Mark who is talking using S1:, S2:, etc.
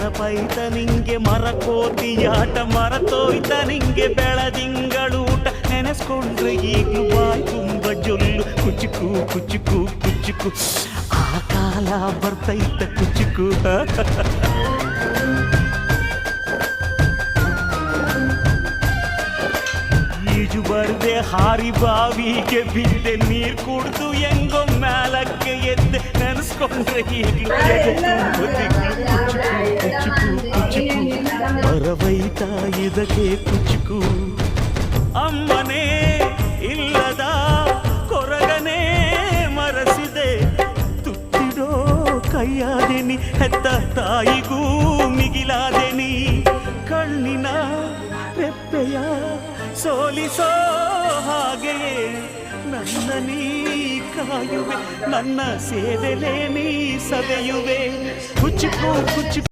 S1: ನೆನಪೈತ ನಿಂಗೆ ಮರಕೋತಿಯಾಟ ಮರತೋಯ್ತ ನಿಂಗೆ ಬೆಳದಿಂಗಳೂಟ ನೆನೆಸ್ಕೊಂಡ್ರೆ ಈಗ್ಲೂ ಬಾಯ್ ತುಂಬ ಜೊಲ್ಲು ಕುಚುಕು ಕುಚುಕು ಕುಚುಕು ಆ ಕಾಲ ಬರ್ತೈತ ಕುಚುಕು ಈಜು ಬರ್ದೆ ಹಾರಿ ಬಾವಿಗೆ ಬಿದ್ದೆ ನೀರ್ ಕುಡ್ದು ಹೆಂಗೋ ಮ್ಯಾಲಕ್ಕೆ ಎದ್ದೆ ನೆನೆಸ್ಕೊಂಡ್ರೆ ಈಗ್ಲೂ ಕುಚುಕು ಕುಚುಕು ಬರವೈತ ಇದಕ್ಕೆ ಕುಚುಕು ಅಮ್ಮನೇ ಇಲ್ಲದ ಕೊರಗನೇ ಮರಸಿದೆ ತುತ್ತಿಡೋ ಕೈಯಾದೆನಿ ಹೆತ್ತ ತಾಯಿಗೂ ಮಿಗಿಲಾದೆನಿ ಕಣ್ಣಿನ ರೆಪ್ಪೆಯ ಸೋಲಿಸೋ ಹಾಗೆಯೇ ನನ್ನ ನೀ ಕಾಯುವೆ ನನ್ನ ಸೇವೆಲೇ ನೀ ಸವೆಯುವೆ ಕುಚುಕು ಕುಚುಕು